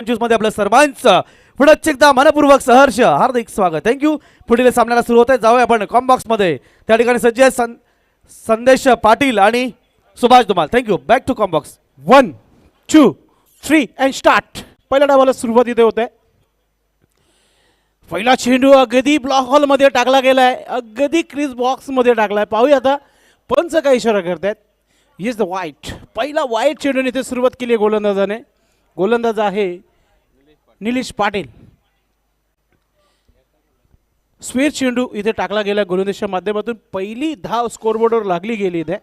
मध्ये आपलं सर्वांचं पुन्हा एकदा मनपूर्वक सहर्ष हार्दिक स्वागत. थँक्यू. पुढील सामन्याला सुरू होत आहे. जाऊया आपण कॉम्बॉक्स मध्ये. त्या ठिकाणी सज्ज आहे संदेश पाटील आणि Subhash Dhumal. Thank you. Back to comm box. 1 2 3 and start. पहिल्या डावाला सुरुवात इथे होते. पहिला चेंडू अगदी ब्लॉक हॉल मध्ये टाकला गेलाय, अगदी क्रिस बॉक्स मध्ये टाकलाय. पाहूया आता पंच काय इशारा करतायत. इज द वाईट. पहिला वाईट चेंडूने इथे सुरुवात केली आहे गोलंदाजाने. गोलंदाज आहे निलेश पाटील. स्क्वेअर चेंडू इथे टाकला गेला गोलंदाजाच्या माध्यमातून. पहिली धाव स्कोरबोर्डवर लागली गेली इथे.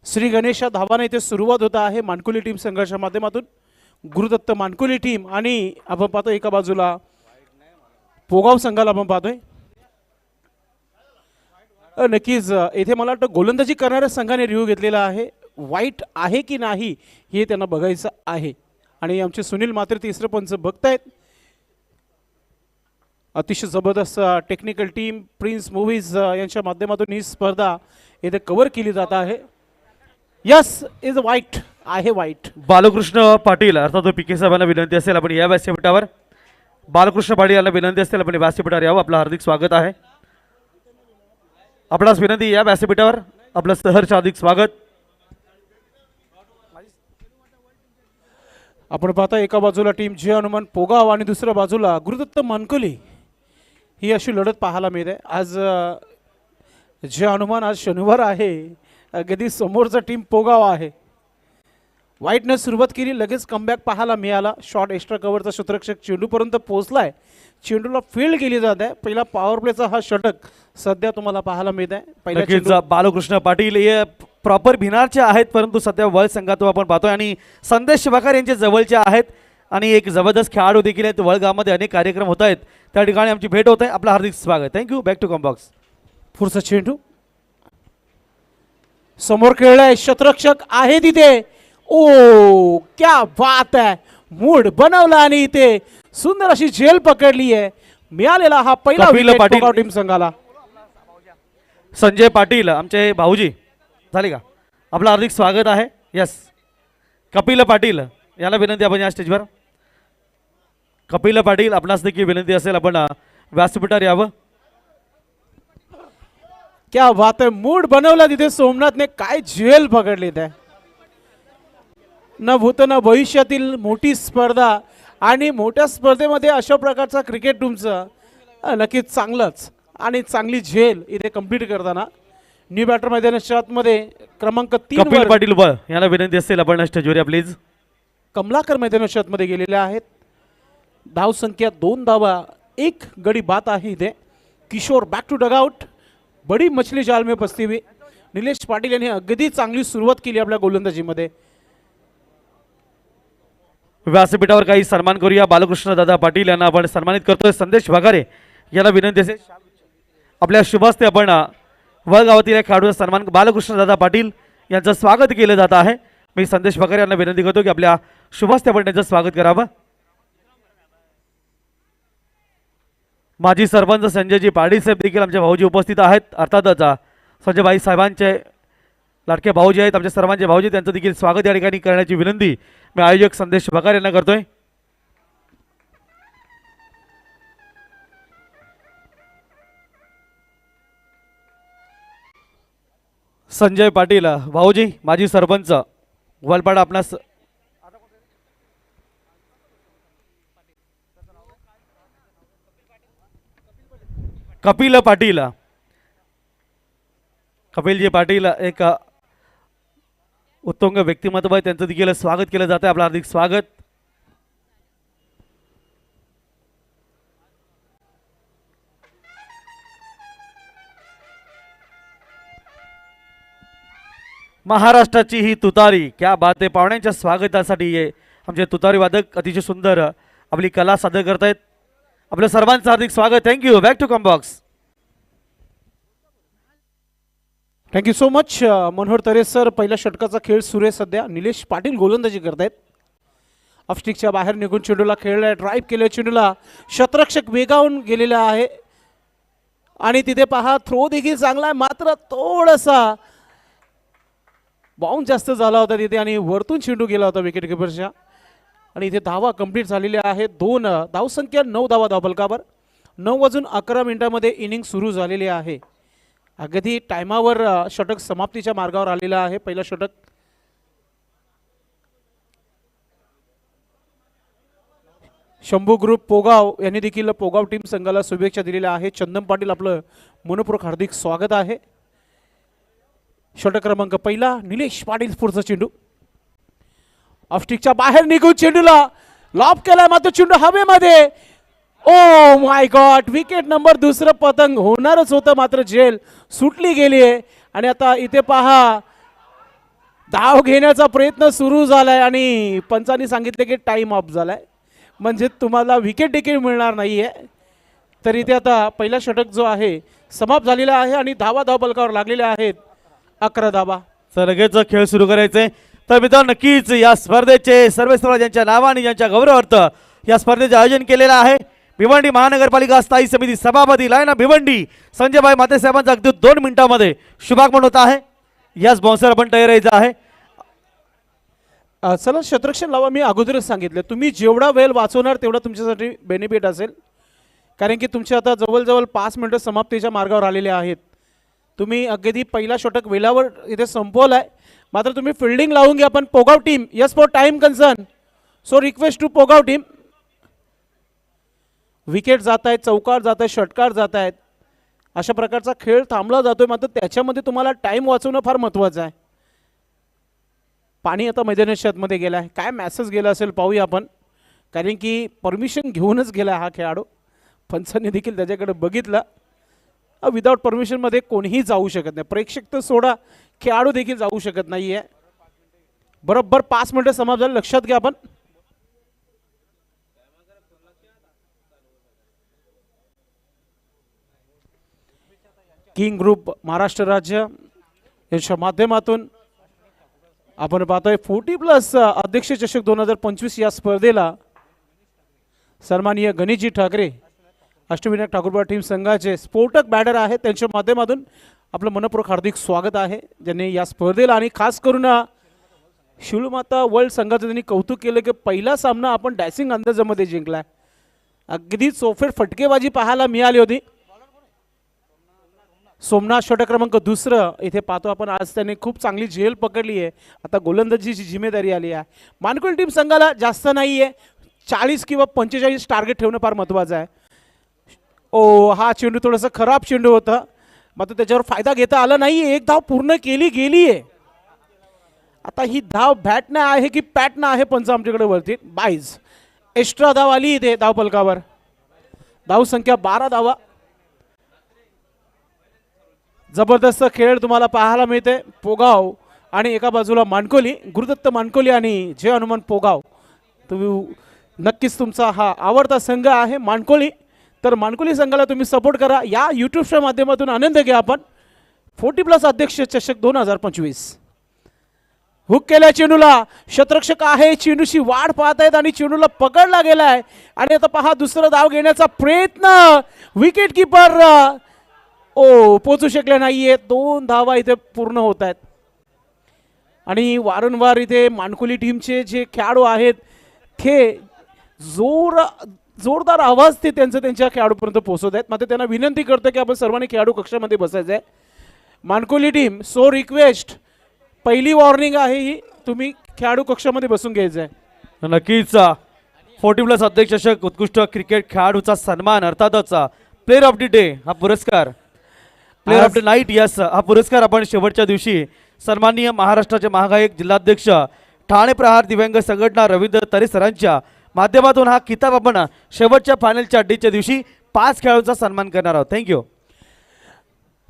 श्री गणेशा धावाने इथे सुरुवात होता आहे मानकुली टीम संघर्षाच्या माध्यमातून. गुरुदत्त मानकुली टीम आणि आपण पाहतो एका बाजूला पोगाव संघाला आपण पाहतोय. नक्कीच इथे मला वाटतं गोलंदाजी करणाऱ्या संघाने रिव्ह्यू घेतलेला आहे. वाईट आहे की नाही हे त्यांना बघायचं आहे. आणि आमचे सुनील मात्रे तिसरं पंच बघतायत. अतिशय जबरदस्त टेक्निकल टीम प्रिन्स मूव्हीज यांच्या माध्यमातून ही स्पर्धा इथे कव्हर केली जात आहे. यस इज वाईट आहे. वाईट. बालकृष्ण पाटील अर्थात पीके साहेबांना विनंती असेल आपण या व्यासपीठावर. बालकृष्ण पाटील यांना विनंती असेल आपण व्यासपीठावर यावं. आपलं हार्दिक स्वागत आहे. आपणास विनंती या व्यासपीठावर. आपलं सहर्ष हार्दिक स्वागत. आपण पाहता एका बाजूला टीम जे हनुमान पोगाव आणि दुसऱ्या बाजूला गुरुदत्त मानकुली ही अशी लढत पाहायला मिळते. आज जे हनुमान आज शनिवार आहे, अगदी समोरचा टीम पोगाव आहे. वाईटनं सुरुवात केली, लगेच कमबॅक पाहायला मिळाला. शॉट एक्स्ट्रा कव्हरचा क्षेत्ररक्षक चेंडूपर्यंत पोहोचलाय. चेंडूला फील्ड केली जात आहे. पहिला पॉवर प्लेचा हा षटक सध्या तुम्हाला पाहायला मिळत आहे. पहिल्या बालकृष्ण पाटील हे प्रॉपर भिनारचे आहेत, परंतु सध्या वर्ल्ड संघातून आपण पाहतोय आणि संदेश वाकार यांचे जवळचे आहेत आणि एक जबरदस्त खेळाडू देखील आहेत. वळगावमध्ये अनेक कार्यक्रम होत आहेत, त्या ठिकाणी आमची भेट होत आहे. आपलं हार्दिक स्वागत. थँक्यू. Back to comm box. पुढचा चेंडू समोर खेळलाय. क्षेत्ररक्षक आहे तिथे. ओ क्या बात आहे. मूड बनवला आणि इथे सुंदर अशी झेल पकडली आहे. मिळालेला हा पहिला विकेट पोगाव टीम संघाला. संजय पाटील आमचे भाऊजी झाले का. आपलं हार्दिक स्वागत आहे. यस. कपिल पाटील याला विनंती आपण या स्टेजवर. कपिल पाटील आपणास देखील विनंती असेल आपण व्यासपीठावर यावं. क्या बात आहे. मूड बनवला तिथे सोमनाथने. काय झेल पकडली त्या. न भूत न भविष्यातील मोठी स्पर्धा आणि मोठ्या स्पर्धेमध्ये अशा प्रकारचा क्रिकेट तुमचं नक्कीच चांगलंच आणि चांगली झेल इथे कंप्लीट करताना. न्यू बॅटर मैदानाच्या आतमध्ये क्रमांक 3 कपिल पाटील याला विनंती असेल आपण स्टेजवर या प्लीज. कमलाकर मैदानाच्या आतमध्ये गेलेले आहेत. धाव संख्या 2 धावा 1 गडी बाद आहे इथे. Kishore back to dugout. बडी मछली जाल में फसती हुई. निलेश पाटील यांनी अगदी चांगली सुरुवात केली आपल्या गोलंदाजीमध्ये. व्यासपीठावर काही सन्मान करूया. बालकृष्ण दादा पाटील यांना आपण सन्मानित करतोय. संदेश वगारे याला विनंती असेल आपल्या शुभस्ते आपण वळगावातील खेळाडूचा सन्मान बालकृष्ण दादा पाटील यांचं स्वागत केलं जात आहे. मी संदेश वगारे यांना विनंती करतो की आपल्या शुभस्ते आपण त्यांचं स्वागत करावं. माजी सरपंच संजयजी पाटील साहेब देखील आमचे भाऊजी उपस्थित आहेत. अर्थातच संजय भाई साहेबांचे लाडके भाऊजी आहेत, आमच्या सर्वांचे भाऊजी, त्यांचं देखील स्वागत या ठिकाणी करण्याची विनंती मी आयोजक संदेश वगारे यांना करतोय. संजय पाटील भाऊजी माजी सरपंच वलपाडा आपणास. कपिल पाटील कपिलजी पाटील एक उत्तुंग व्यक्तिमत्व आहे, त्यांचं देखील स्वागत केलं जातं आहे. आपलं हार्दिक स्वागत. महाराष्ट्राची ही तुतारी क्या बात आहे. पाहुण्यांच्या स्वागतासाठी आमचे तुतारी वादक अतिशय सुंदर आपली कला सादर करतायत. आपलं सर्वांचं हार्दिक स्वागत. Thank you. Back to comm box. Thank you so much Manohar Tare. Sir षटकाचा खेळ सुरू आहे सध्या. निलेश पाटील गोलंदाजी करतायत. ऑफस्टिकच्या बाहेर निघून चेंडूला खेळलाय. ड्राईव्ह केलं चेंडूला. क्षेत्ररक्षक वेगावून गेलेला आहे आणि तिथे पहा थ्रो देखील चांगला आहे, मात्र थोडासा बाउंस जास्त झाला होता तिथे आणि वरतून चेंडू गेला होता विकेट किपरच्या. आणि इथे धावा कंप्लीट झालेल्या आहेत. 2 धावसंख्या 9 धावा धावफलकावर. 9 वाजून 11 मिनिटांमध्ये इनिंग सुरू झालेली आहे. अगदी टायमावर षटक समाप्तीच्या मार्गावर आलेलं आहे. पहिलं षटक शंभू ग्रुप पोगाव यांनी देखील पोगाव टीम संघाला शुभेच्छा दिलेल्या आहेत. चंदन पाटील आपलं मनपूर्वक हार्दिक स्वागत आहे. षटक क्रमांक पहिला निलेश पाटील पुढचा चेंडू ऑफस्टिकच्या बाहेर निघून चेंडूला लॉब केलाय मात्र चेंडू हवेमध्ये. ओ माय गॉड, विकेट नंबर दुसरं पतंग होणारच होतं मात्र झेल सुटली गेली आहे. आणि आता इथे पहा धाव घेण्याचा प्रयत्न सुरू झालाय आणि पंचांनी सांगितले की टाइम ऑफ झालाय म्हणजे तुम्हाला विकेट देखील मिळणार नाहीये. तर इथे आता पहिला षटक जो आहे समाप्त झालेला आहे आणि धावा धावफलकावर लागलेल्या आहेत 11 धावा. तर लगेच खेळ सुरू करायचे. तर मित्रांनो नक्कीच या स्पर्धेचे सर्वेसर्व ज्यांच्या नावाने ज्यांच्या गौरवार्थ या स्पर्धेचे आयोजन केलेलं आहे भिवंडी महानगरपालिका स्थायी समिती सभापती लायना भिवंडी संजयभाई माते साहेबांचा अगदी 2 मिनिटांमध्ये शुभागमन होत आहे. याच बाउन्सर आपण तयार राहायचं आहे. चला शतरक्षण लावा. मी अगोदरच सांगितलं तुम्ही जेवढा वेळ वाचवणार तेवढा तुमच्यासाठी बेनिफिट असेल. कारण की तुमचे आता जवळजवळ 5 मिनिटं समाप्तीच्या मार्गावर आलेले आहेत. तुम्ही अगदी पहिला षटक वेळावर इथे संपवलाय मात्र तुम्ही फिल्डिंग लावून घ्या. पण Pogaon team yes for time concern so request to Pogaon team. Wicket जात आहेत, चौकार जात आहेत, षटकार जात आहेत. अशा प्रकारचा खेळ थांबला जातोय मात्र त्याच्यामध्ये तुम्हाला टाइम वाचवणं फार महत्त्वाचं आहे. पाणी आता मैदानाच्या आतमध्ये गेलं आहे. काय मॅसेज गेला असेल पाहूया आपण. कारण की परमिशन घेऊनच गेला हा खेळाडू. पंचांनी देखील त्याच्याकडे बघितलं. विदाउट परमिशनमध्ये कोणीही जाऊ शकत नाही. प्रेक्षक तर सोडा खेळाडू देखील जाऊ शकत नाही आहे. बरोबर 5 मिनिटं समाप्त झाले. लक्षात घ्या आपण. किंग ग्रुप महाराष्ट्र राज्य यांच्या माध्यमातून आपण पाहतोय 40+ अध्यक्ष चषक 2025 या स्पर्धेला सन्माननीय गणेशजी ठाकरे अष्टविनायक ठाकूरपाडा टीम संघाचे स्फोटक बॅटर आहेत त्यांच्या माध्यमातून आपलं मनपूर्वक हार्दिक स्वागत आहे. ज्यांनी या स्पर्धेला आणि खास करून शिवमाता वर्ल्ड संघाचं त्यांनी कौतुक केलं की पहिला सामना आपण डॅसिंग अंदाजामध्ये जिंकलाय. अगदी चोफेर फटकेबाजी पाहायला मिळाली होती. सोमनाथ षटक क्रमांक 2 इथे पाहतो आपण. आज त्याने खूप चांगली झेल पकडली आहे. आता गोलंदाजीची जिम्मेदारी आली आहे. मानकुल टीम संघाला जास्त नाही आहे. 40 किंवा 45 टार्गेट ठेवणं फार महत्त्वाचं आहे. ओ हा चेंडू थोडंसं खराब चेंडू होता मात्र त्याच्यावर फायदा घेता आला नाही. एक धाव पूर्ण केली गेली आहे. आता ही धाव बॅटनं आहे की पॅटनं आहे पंच आमच्याकडे वरती. बाईज एक्स्ट्रा धाव आली इथे धावफलकावर. धावसंख्या 12 धावा. जबरदस्त खेळ तुम्हाला पाहायला मिळते. पोगाव आणि एका बाजूला मानकोली गुरुदत्त मानकोली आणि जय हनुमान पोगाव. तुम्ही नक्कीच तुमचा हा आवडता संघ आहे मानकोली. तर मानकोली संघाला तुम्ही सपोर्ट करा. या यूट्यूबच्या माध्यमातून आनंद घ्या आपण. 40+ अध्यक्ष चषक 2025 हुक केल्या चेंडूला. शतरक्षक आहे. चेंडूची वाट पाहत आहेत आणि चेंडूला पकडला गेलाय. आणि आता पहा दुसरं धाव घेण्याचा प्रयत्न. विकेट किपर पोचू शकले नाहीये. 2 धावा इथे पूर्ण होत आहेत. आणि वारंवार इथे मानकोली टीमचे जे खेळाडू आहेत ते जोरदार आवाज ते त्यांच्या खेळाडूपर्यंत पोहोचवत आहेत. मात्र त्यांना विनंती करतो की आपण सर्वांनी खेळाडू कक्षामध्ये बसायचं आहे. Mankoli team so request. पहिली वॉर्निंग आहे ही. तुम्ही खेळाडू कक्षामध्ये बसून घ्यायचं आहे. नक्कीच 40+ अध्यक्ष चषक उत्कृष्ट क्रिकेट खेळाडूचा सन्मान अर्थातच प्लेअर ऑफ द डे हा पुरस्कार player of the night yes हा पुरस्कार आपण शेवटच्या दिवशी सन्माननीय महाराष्ट्राचे महागायक जिल्हाध्यक्ष ठाणे प्रहार दिव्यांग संघटना रवींद्र तरे सरांच्या माध्यमातून हा किताब आपण शेवटच्या फायनलच्या अड्डीच्या दिवशी 5 खेळाडूंचा सन्मान करणार आहोत. थँक्यू.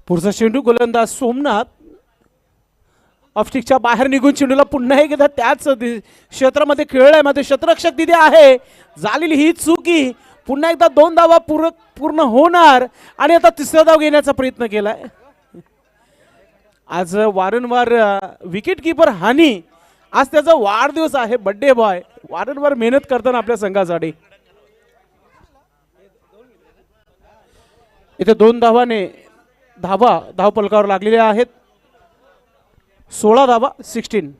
पुढचा चेंडू गोलंदाज सोमनाथ ऑफस्टिकच्या बाहेर निघून चेंडूला पुन्हा एकदा त्याच क्षेत्रामध्ये खेळलाय. मध्ये शतरक्षक तिथे आहे. झालेली ही चुकी. पुन्हा एकदा 2 धावा पूर्ण होणार आणि आता तिसरा धाव घेण्याचा प्रयत्न केलाय. आज वारंवार विकेट किपर हानी. आज त्याचा वाढदिवस आहे. बर्थडे बॉय वारंवार मेहनत करताना आपल्या संघासाठी. इथे 2 धावा धावफलकावर लागलेल्या आहेत. 16 धावा 16.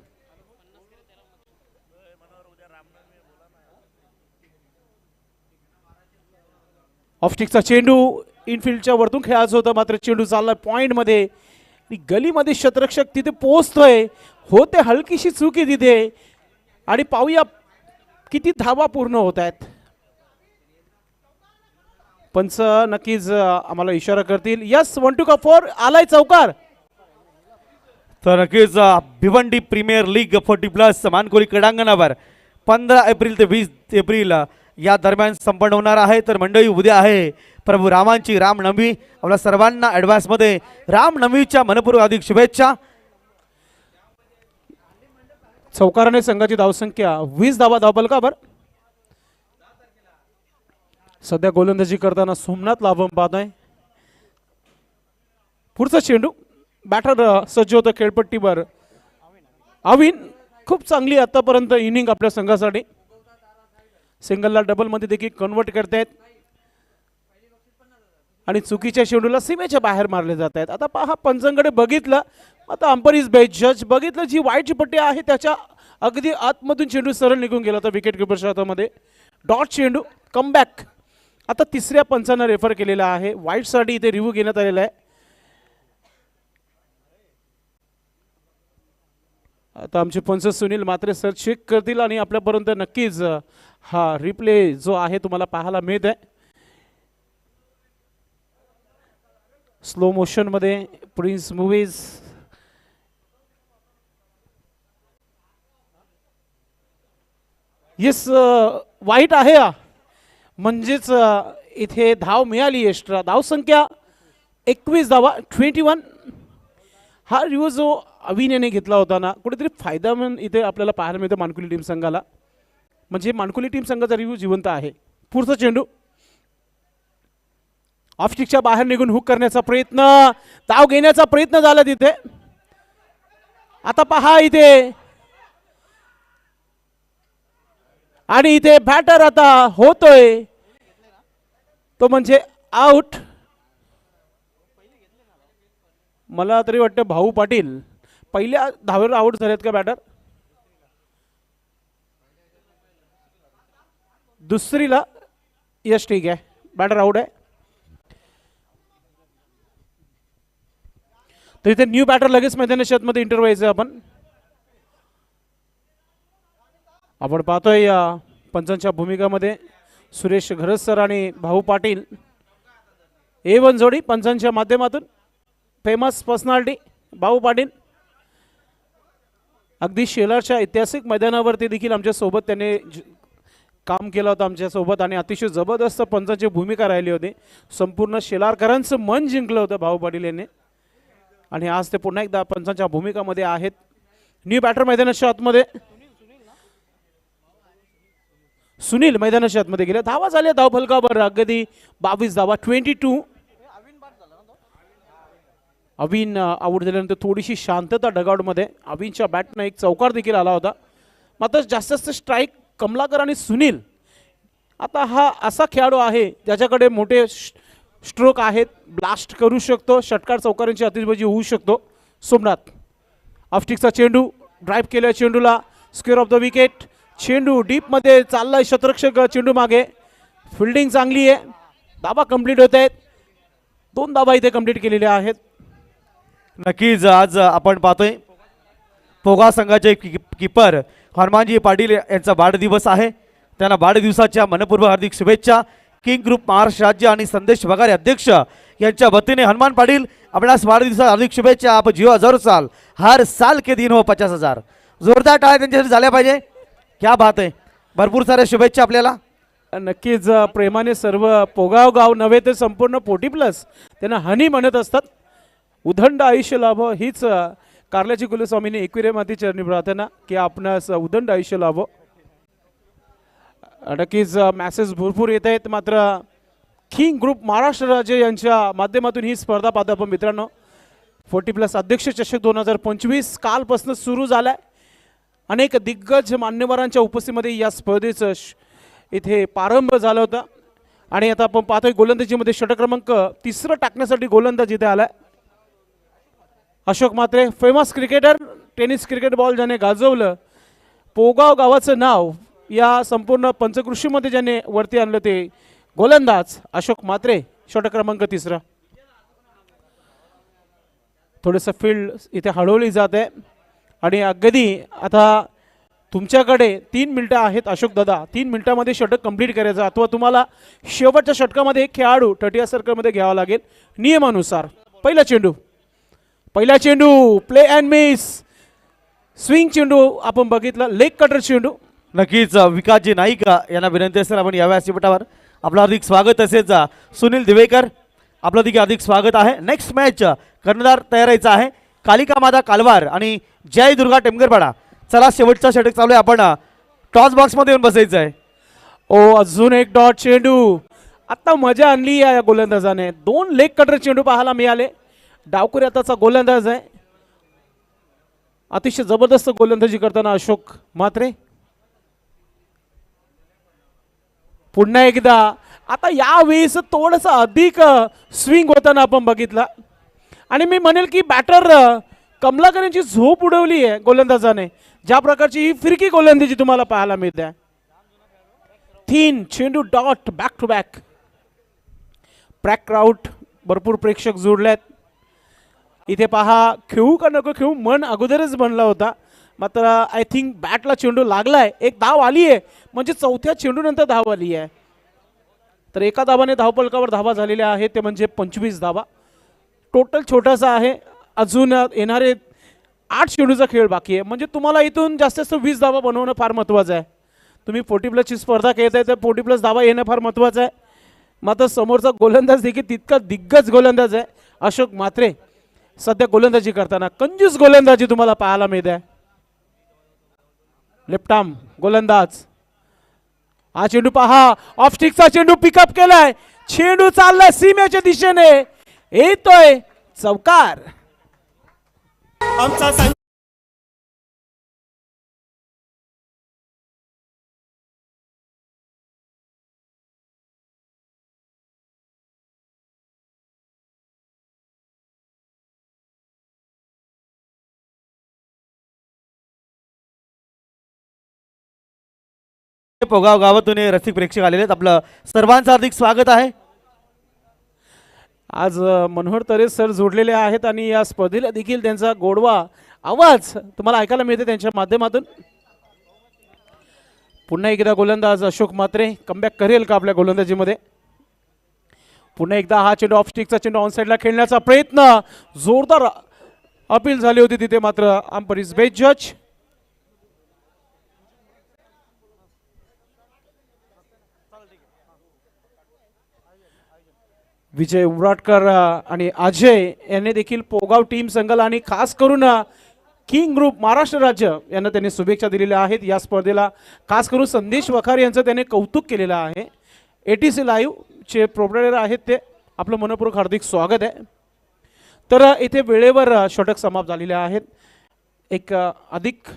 ऑफस्टिकचा चेंडू इनफिल्डच्या वरतून खेळायचं होतं, मात्र चेंडू चालला पॉइंटमध्ये आणि गलीमध्ये शतरक्षक तिथे पोहोचतोय. होते हलकीशी चुकी तिथे आणि पाहूया किती धावा पूर्ण होत आहेत. पंच नक्कीच आम्हाला इशारा करतील. यस 1 2 4 आलाय चौकार. तर नक्कीच भिवंडी प्रीमियर लीग 40+ मानकोली क्रीडांगणावर 15 एप्रिल ते 20 एप्रिल या दरम्यान संपन्न होणार आहे. तर मंडळी उद्या आहे प्रभू रामांची रामनवमी. आपल्या सर्वांना ॲडव्हान्समध्ये रामनवमीच्या मनपूर्वक हार्दिक शुभेच्छा. चौकाराने संघाची धावसंख्या 20 धावा धावपलकावर. सध्या गोलंदाजी करताना सोमनाथ लाभम पाहतोय. पुढचा चेंडू बॅटर सज्ज होतं खेळपट्टीवर. अविन खूप चांगली आतापर्यंत इनिंग आपल्या संघासाठी. सिंगलला डबलमध्ये देखील कन्वर्ट करतायत आणि चुकीच्या चेंडूला सीमेच्या बाहेर मारले जात आहेत. आता पहा पंचांकडे बघितलं, आता अंपर इज बेस्ट जज बघितलं, जी वाईटची पट्टी आहे त्याच्या अगदी आतमधून चेंडू सरळ निघून गेला होता विकेट किपरच्या हातामध्ये. डॉट चेंडू कमबॅक आता तिसऱ्या पंचांना रेफर केलेला आहे. वाईटसाठी इथे रिव्ह्यू घेण्यात आलेला आहे. आता आमचे पंच सुनील मात्रे सर चेक करतील आणि आपल्यापर्यंत नक्कीच हा रिप्ले जो आहे तुम्हाला पाहायला मिळत आहे. स्लो मोशन मध्ये प्रिन्स मूवीज येस वाईट आहे म्हणजेच इथे धाव मिळाली. एक्स्ट्रा धाव संख्या 21 धावा 21. हा रिव्ह्यू जो अविनेने घेतला होता ना, कुठेतरी फायदा म्हणून इथे आपल्याला पाहायला मिळतं मानकुली टीम संघाला. म्हणजे मानकुली टीम संघाचा रिव्ह्यू जिवंत आहे. पुढचा चेंडू ऑफस्टिकच्या बाहेर निघून हुक करण्याचा प्रयत्न, धाव घेण्याचा प्रयत्न झाला तिथे. आता पहा इथे आणि इथे बॅटर आता होतोय तो म्हणजे आउट. मला तरी वाटतं भाऊ पाटील पहिल्या धावेवर आउट झालेत का बॅटर? दुसरीला यस ठीक आहे, बॅटर आउट आहे. तर इथे न्यू बॅटर लगेच मैदानाच्या आतमध्ये इंटर व्हायचं. आपण पाहतोय या पंचांच्या भूमिकामध्ये सुरेश घरस सर आणि भाऊ पाटील. A1 जोडी पंचांच्या माध्यमातून फेमस पर्सनॅलिटी भाऊ पाटील. अगदी शेलारच्या ऐतिहासिक मैदानावरती देखील आमच्या सोबत त्यांनी काम केलं होतं आमच्या सोबत आणि अतिशय जबरदस्त पंचांची भूमिका राहिली होती. संपूर्ण शेलारकरांचं मन जिंकलं होतं भाऊ पाटील यांनी आणि आज ते पुन्हा एकदा पंचांच्या भूमिकामध्ये आहेत. न्यू बॅटर मैदानाच्या आतमध्ये सुनील मैदानाच्या आतमध्ये गेले. धावा झाल्या धाव फलकावर अगदी 22 धावा 22. अविन आऊट झाल्यानंतर थोडीशी शांतता डगआउटमध्ये. अविनच्या बॅटनं एक चौकार देखील आला होता. मात्र जास्त जास्त स्ट्राईक कमलाकर आणि सुनील. आता हा असा खेळाडू आहे ज्याच्याकडे मोठे स्ट्रोक आहेत, ब्लास्ट करू शकतो, षटकार चौकारांची आतिषबाजी होऊ शकतो. सोमनाथ ऑफस्टिकचा चेंडू ड्राईव्ह केला, चेंडूला स्क्वेअर ऑफ द विकेट. चेंडू डीपमध्ये चाललाय, शतरक्षक चेंडू मागे. फिल्डिंग चांगली आहे, धाबा कंप्लीट होत आहेत. 2 धाबा इथे कंप्लीट केलेल्या आहेत. नक्कीच आज आपण पाहतोय पोगा संघाचे कीपर हनुमानजी पाटील यांचा वाढदिवस आहे. त्यांना वाढदिवसाच्या मनपूर्वक हार्दिक शुभेच्छा. किंग ग्रुप महाराष्ट्र राज्य आणि संदेश वगारे अध्यक्ष यांच्या वतीने हनुमान पाटील आपणास वाढदिवसाच्या हार्दिक शुभेच्छा. आप जिओ 1000 साल, हर साल के दिन हो 50,000. जोरदार टाळ्या त्यांच्यासाठी झाल्या पाहिजे. क्या बात आहे, भरपूर साऱ्या शुभेच्छा आपल्याला. नक्कीच प्रेमाने सर्व पोगाव गाव नव्हे तर संपूर्ण 40+ त्यांना हनी म्हणत असतात. उदंड आयुष्य लाभो हीच कारल्याची कुलस्वामीने एकविरे माती चरणी प्रार्थना की आपणास उदंड आयुष्य लाभो. नक्कीच मॅसेज भरपूर येत आहेत. मात्र किंग ग्रुप महाराष्ट्र राज्य यांच्या माध्यमातून ही स्पर्धा पाहतो आपण मित्रांनो. 40+ अध्यक्ष चषक 2025 कालपासून सुरू झालाय. अनेक दिग्गज मान्यवरांच्या उपस्थितीमध्ये या स्पर्धेचं इथे प्रारंभ झाला होता आणि आता आपण पाहतोय गोलंदाजीमध्ये षटक क्रमांक 3 टाकण्यासाठी गोलंदाज इथे आलाय. Ashok Mhatre famous cricketer, tennis cricket ball ज्याने गाजवलं, पोगाव गावाचं नाव या संपूर्ण पंचकृषीमध्ये ज्याने वरती आणलं ते गोलंदाज अशोक म्हात्रे, षटक क्रमांक 3. थोडंसं फील्ड इथे हळवली जाते आणि अगदी आता तुमच्याकडे 3 मिनिटं आहेत अशोक दादा. 3 मिनिटामध्ये षटक कंप्लीट करायचं अथवा तुम्हाला शेवटच्या षटकामध्ये एक खेळाडू 30 सर्कलमध्ये घ्यावा लागेल नियमानुसार. पहिला चेंडू प्ले अँड मिस, स्विंग चेंडू आपण बघितला, लेग कटर चेंडू. नक्कीच विकासजी नाईक यांना विनंती असेल आपण याव्या व्यासपीठावर. आपलं हार्दिक स्वागत. तसेच सुनील दिवेकर आपलं देखील हार्दिक स्वागत आहे. नेक्स्ट मॅच कर्णधार तयारायचा आहे कालिका माता कालवार आणि जय दुर्गा टेमगरपाडा. चला शेवटचा षटक चालू आहे, आपण टॉस बॉक्स मध्ये येऊन बसायचं आहे. ओ अजून एक डॉट चेंडू. आता मजा आणली या गोलंदाजाने. 2 लेग कटर चेंडू पाहायला मिळाले. डावकुरी आताचा गोलंदाज आहे. अतिशय जबरदस्त गोलंदाजी करताना अशोक म्हात्रे. पुन्हा एकदा आता यावेळेस थोडंसं अधिक स्विंग होताना आपण बघितला आणि मी म्हणेल की बॅटर कमलाकर यांची झोप उडवली आहे गोलंदाजाने. ज्या प्रकारची ही फिरकी गोलंदाजी तुम्हाला पाहायला मिळते. 3 चेंडू डॉट बॅक टू बॅक. प्रॅक आउट, भरपूर प्रेक्षक जोडलेत इथे. पहा खेळू का नको खेळू मन अगोदरच बनला होता, मात्र आय थिंक बॅटला चेंडू लागलाय. एक धाव आली आहे म्हणजे चौथ्या चेंडूनंतर धाव आली आहे. तर एका धावाने धावपलकावर धावा झालेल्या आहेत ते म्हणजे 25 धावा. टोटल छोटासा आहे. अजून येणारे 8 चेंडूचा खेळ बाकी आहे. म्हणजे तुम्हाला इथून जास्तीत जास्त 20 धावा बनवणं फार महत्त्वाचं आहे. तुम्ही 40+ स्पर्धा खेळताय तर 40+ धावा येणं फार महत्त्वाचं आहे. मात्र समोरचा गोलंदाज देखील तितका दिग्गज गोलंदाज आहे अशोक म्हात्रे. सध्या गोलंदाजी करताना कंजूस गोलंदाजी तुम्हाला पाहायला मिळते. लेफ्ट आर्म गोलंदाज. हा चेंडू पहा, ऑफ स्टिकचा चेंडू पिकअप केलाय. चेंडू चाललाय सीमेच्या दिशेने, येतोय चौकार. आमचा पोगाव गावातून हे रसिक प्रेक्षक आलेले आहेत. आपलं सर्वांचं हार्दिक स्वागत आहे. आज मनोहर तरे सर जोडलेले आहेत आणि या स्पर्धेला देखील त्यांचा गोडवा आवाज तुम्हाला ऐकायला मिळते त्यांच्या माध्यमातून. पुन्हा एकदा गोलंदाज अशोक म्हात्रे कमबॅक करेल का आपल्या गोलंदाजीमध्ये. पुन्हा एकदा हा चेंडू ऑफ स्टिकचा चेंडू ऑन साईडला खेळण्याचा प्रयत्न. जोरदार अपील झाली होती तिथे, मात्र अंपायर इज बेस्ट जज. विजय उमराटकर आणि अजय यांनी देखील पोगाव टीम संघाला आणि खास करून किंग ग्रुप महाराष्ट्र राज्य यांना त्यांनी शुभेच्छा दिलेल्या आहेत. या स्पर्धेला खास करून संदेश वखार यांचं त्याने कौतुक केलेलं आहे. ATC लाईव्हचे प्रोप्रायटर आहेत ते. आपलं मनपूर्वक हार्दिक स्वागत आहे. तर इथे वेळेवर षटक समाप्त झालेले आहेत. अधिक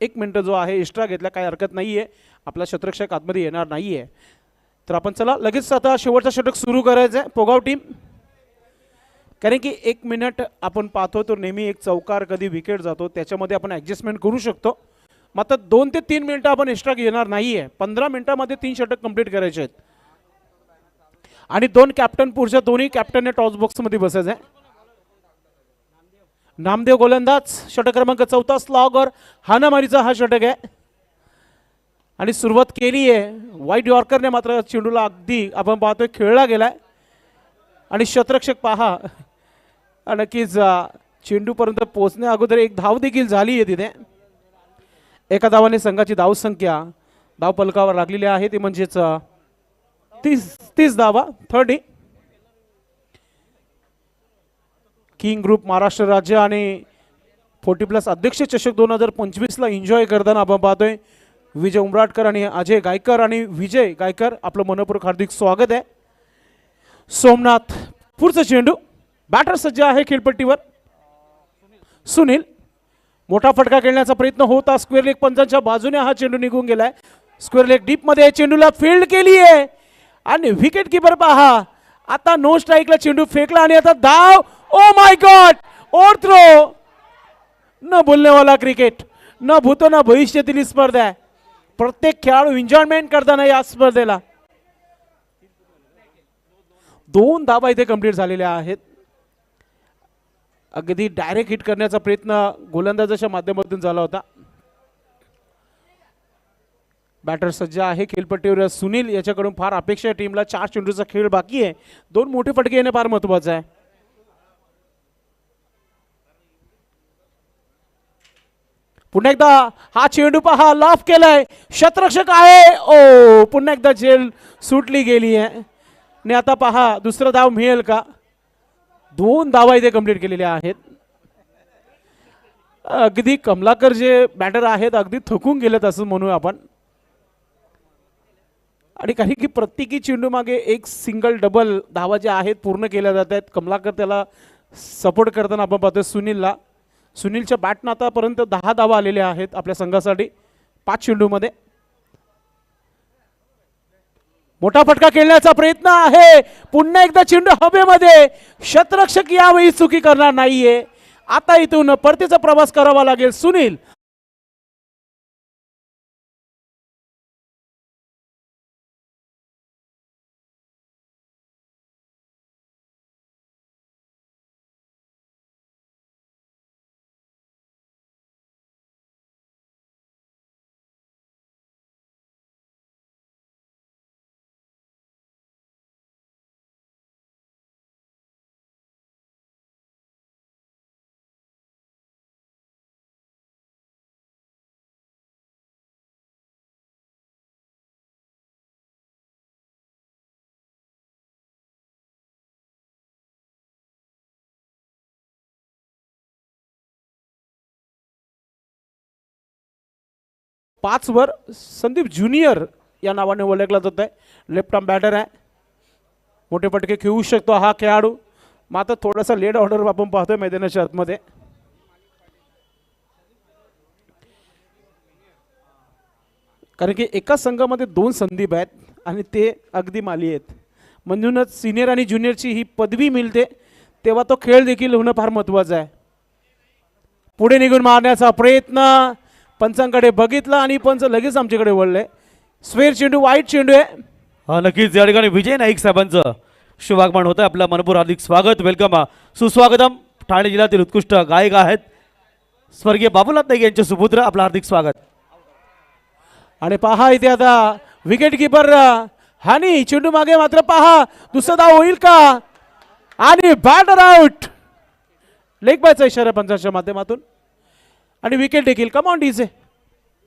1 मिनिट जो आहे एक्स्ट्रा घेतला काही हरकत नाही आहे. आपला शतरक्षक आतमध्ये येणार नाही आहे. तर आपण चला लगेच आता शेवटचा षटक सुरू करायचं आहे पोगाव टीम. कारण की 1 मिनिट आपण पाहतो तर नेहमी एक चौकार कधी विकेट जातो त्याच्यामध्ये आपण ॲडजस्टमेंट करू शकतो. मात्र 2 ते 3 मिनिटं आपण एक्स्ट्रा घेणार नाही आहे. 15 मिनिटामध्ये 3 षटक कंप्लीट करायचे आहेत आणि 2 कॅप्टन पुढच्या दोन्ही कॅप्टनने टॉस बॉक्समध्ये बसायचं आहे. नामदेव गोलंदाज, षटक क्रमांक 14 स्लॉगर हाणामारीचा हा षटक आहे आणि सुरुवात केली आहे वाईट यॉर्करने. मात्र चेंडूला अगदी आपण पाहतोय खेळला गेलाय आणि शतरक्षक पहा नक्कीच चेंडूपर्यंत पोहोचण्या अगोदर एक धाव देखील झाली आहे तिथे. एका धावाने संघाची धावसंख्या धावपलकावर लागलेली आहे ती म्हणजेच 30 धावा. 30 किंग ग्रुप महाराष्ट्र राज्य आणि 40+ अध्यक्ष चषक 2025ला एन्जॉय करताना आपण पाहतोय विजय उमराटकर आणि अजय गायकर. आणि विजय गायकर आपलं मनपूर्वक हार्दिक स्वागत आहे. सोमनाथ पुढचा चेंडू. बॅटर सज्ज आहे खेळपट्टीवर. सुनील मोठा फटका खेळण्याचा प्रयत्न होता. स्क्वेअर लेग पंचांच्या बाजूने हा चेंडू निघून गेलाय. स्क्वेअर लेग डीप मध्ये चेंडूला फील्ड केली आहे आणि विकेट किपर पहा आता नो स्ट्राईकला चेंडू फेकला आणि आता धाव. Oh my god, overthrow. न बोलणेवाला क्रिकेट, न भूतो न भविष्यातील स्पर्धा आहे. प्रत्येक खेळाडू एन्जॉयमेंट करताना या स्पर्धेला 2 धावा इथे कंप्लीट झालेल्या आहेत. अगदी डायरेक्ट हिट करण्याचा प्रयत्न गोलंदाजाच्या माध्यमातून झाला होता. बॅटर सज्ज आहे खेळपट्टीवर सुनील याच्याकडून फार अपेक्षा आहे टीमला. 4 चेंडूचा खेळ बाकी आहे. 2 मोठे फटके येणे फार महत्वाचं आहे. पुन्हा एकदा हा चेंडू पहा लॉफ केलाय. शतरक्षक आहे. ओ पुन्हा एकदा झेल सुटली गेली आहे. आणि आता पहा दुसरा धाव मिळेल का. 2 धावा इथे कंप्लीट केलेल्या आहेत. अगदी कमलाकर जे बॅटर आहेत अगदी थकून गेलेत असं म्हणू आपण. आणि काही की प्रत्येकी चेंडू मागे एक सिंगल डबल धावा ज्या आहेत पूर्ण केल्या जात आहेत. कमलाकर त्याला सपोर्ट करताना आपण पाहतोय सुनीलला. सुनीलच्या बॅटनं आतापर्यंत 10 धावा आलेल्या आहेत आपल्या संघासाठी 5 चेंडूमध्ये. मोठा फटका खेळण्याचा प्रयत्न आहे. पुन्हा एकदा चेंडू हवेमध्ये. शतरक्षक यावेळी चुकी करणार नाहीये. आता इथून परतीचा प्रवास करावा लागेल सुनील. पाच वर संदीप ज्युनियर या नावाने ओळखला जात आहे. लेफ्ट आर्म बॅटर आहे. मोठे फटके खेळू शकतो हा खेळाडू. मात्र थोडासा लेट ऑर्डर आपण पाहतोय मैदानाच्या आतमध्ये. कारण की एका संघामध्ये 2 संदीप आहेत आणि ते अगदी माली आहेत. म्हणूनच सिनियर आणि ज्युनियरची ही पदवी मिळते तेव्हा तो खेळ देखील होणं फार महत्त्वाचं आहे. पुढे निघून मारण्याचा प्रयत्न. पंचांकडे बघितला आणि पंच लगेच आमच्याकडे वळले. स्वेर चेंडू वाईट चेंडू आहे. हा नक्कीच या ठिकाणी विजय नाईक साहेबांचं शुभागमन होतं. आपलं मनपूर हार्दिक स्वागत वेलकम सुस्वागतम. ठाणे जिल्ह्यातील उत्कृष्ट गायक आहेत स्वर्गीय बाबूनाथ नाईक यांचे सुपुत्र. आपलं हार्दिक स्वागत. आणि पहा इथे आता विकेट किपर हानी चेंडू मागे. मात्र पहा दुसरा धाव होईल का. आणि बॅटर आउट. लेग बायचा इशारा पंचांच्या माध्यमातून आणि विकेट देखील. Come on DJ.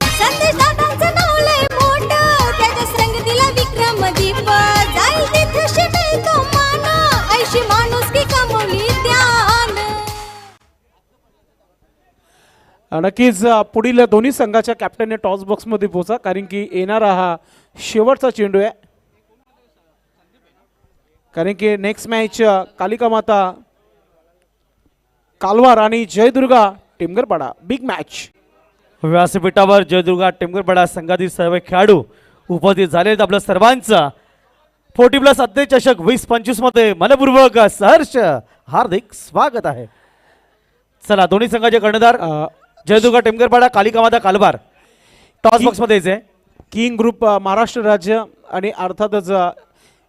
संदेश दादांचं नाव लय मोठं. त्याच्या संगतीला विक्रमदीप. जाईल तिथे शिटेल तो मान. ऐशी माणूस की कमवली त्यान. नक्कीच पुढील दोन्ही संघाच्या कॅप्टनने टॉस बॉक्स मध्ये पोहोचा. कारण की येणारा हा शेवटचा चेंडू आहे. कारण की नेक्स्ट मॅच कालिका माता कालवार आणि जयदुर्गा टिमगरपाडा बिग मॅच. व्यासपीठावर जयदुर्गा टिमगरपाडा संघातील सर्व खेळाडू उपस्थित झालेत. आपलं सर्वांचं 40+ अध्यक्ष चषक 20-25 मध्ये मनपूर्वक सहर्ष हार्दिक स्वागत आहे. चला दोन्ही संघाचे कर्णधार जयदुर्गा टिमगरपाडा कालिका माता कालवार टॉस बॉक्स मध्ये यायचे. किंग ग्रुप महाराष्ट्र राज्य आणि अर्थातच